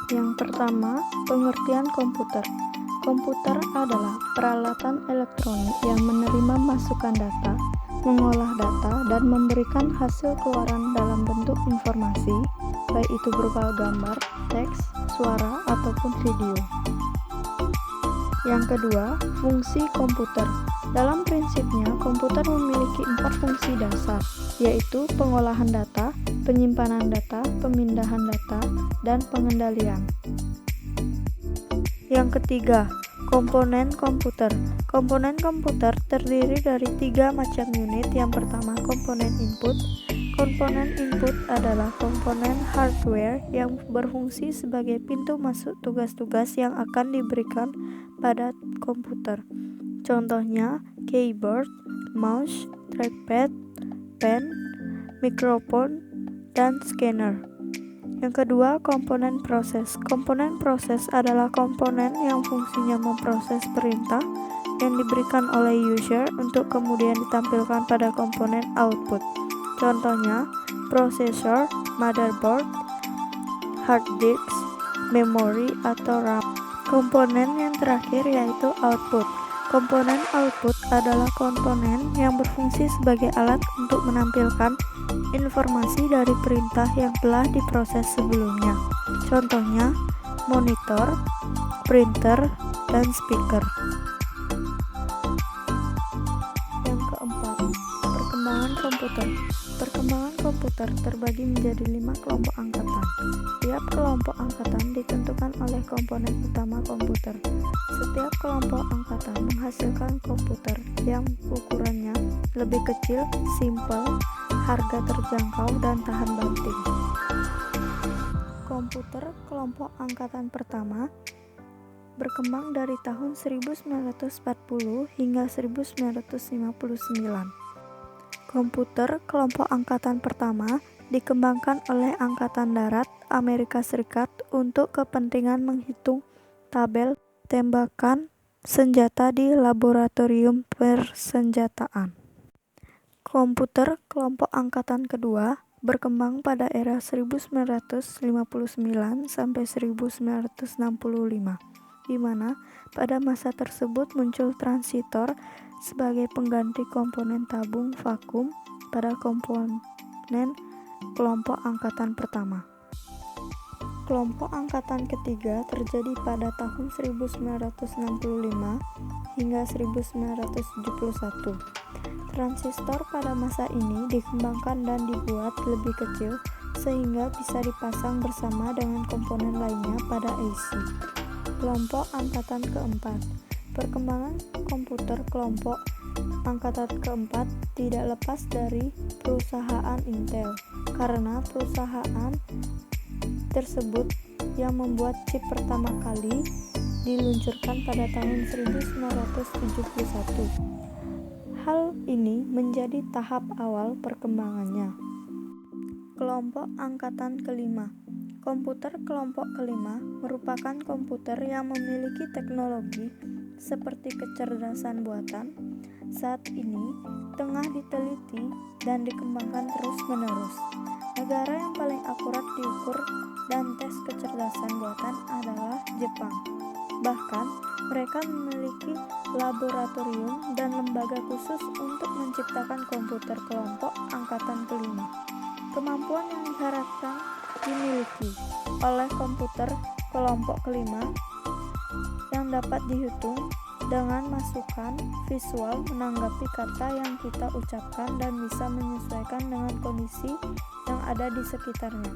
Yang pertama, pengertian komputer. Komputer adalah peralatan elektronik yang menerima masukan data, mengolah data, dan memberikan hasil keluaran dalam bentuk informasi, baik itu berupa gambar, teks, suara, ataupun video. Yang kedua, fungsi komputer. Dalam prinsipnya, komputer memiliki 4 fungsi dasar, yaitu pengolahan data, penyimpanan data, pemindahan data, dan pengendalian. Yang ketiga, komponen komputer. Komponen komputer terdiri dari 3 macam unit. Yang pertama, komponen input. Komponen input adalah komponen hardware yang berfungsi sebagai pintu masuk tugas-tugas yang akan diberikan pada komputer. Contohnya, keyboard, mouse, trackpad, pen, mikrofon, dan scanner. Yang kedua, komponen proses. Komponen proses adalah komponen yang fungsinya memproses perintah yang diberikan oleh user untuk kemudian ditampilkan pada komponen output. Contohnya, prosesor, motherboard, hard disk, memori, atau RAM. Komponen yang terakhir yaitu output. Komponen output adalah komponen yang berfungsi sebagai alat untuk menampilkan informasi dari perintah yang telah diproses sebelumnya. Contohnya, monitor, printer, dan speaker. Yang keempat, perkembangan komputer. Perkembangan komputer terbagi menjadi 5 kelompok angkatan. Setiap kelompok angkatan ditentukan oleh komponen utama komputer. Setiap kelompok angkatan menghasilkan komputer yang ukurannya lebih kecil, simpel, harga terjangkau, dan tahan banting. Komputer kelompok angkatan pertama berkembang dari tahun 1940 hingga 1959. Komputer kelompok angkatan pertama dikembangkan oleh Angkatan Darat Amerika Serikat untuk kepentingan menghitung tabel tembakan senjata di laboratorium persenjataan. Komputer kelompok angkatan kedua berkembang pada era 1959 sampai 1965, di mana pada masa tersebut muncul transistor sebagai pengganti komponen tabung vakum pada komponen kelompok angkatan pertama. Kelompok angkatan ketiga terjadi pada tahun 1965 hingga 1971. Transistor pada masa ini dikembangkan dan dibuat lebih kecil sehingga bisa dipasang bersama dengan komponen lainnya pada IC. Kelompok angkatan keempat. Perkembangan komputer kelompok angkatan keempat tidak lepas dari perusahaan Intel, karena perusahaan tersebut yang membuat chip pertama kali diluncurkan pada tahun 1971. Hal ini menjadi tahap awal perkembangannya. Kelompok angkatan kelima. Komputer kelompok kelima merupakan komputer yang memiliki teknologi seperti kecerdasan buatan. Saat ini tengah diteliti dan dikembangkan terus-menerus. Negara yang paling akurat diukur dan tes kecerdasan buatan adalah Jepang. Bahkan, mereka memiliki laboratorium dan lembaga khusus untuk menciptakan komputer kelompok angkatan kelima. Kemampuan yang diharapkan dimiliki oleh komputer kelompok kelima yang dapat dihitung dengan masukan visual menanggapi kata yang kita ucapkan dan bisa menyesuaikan dengan kondisi yang ada di sekitarnya.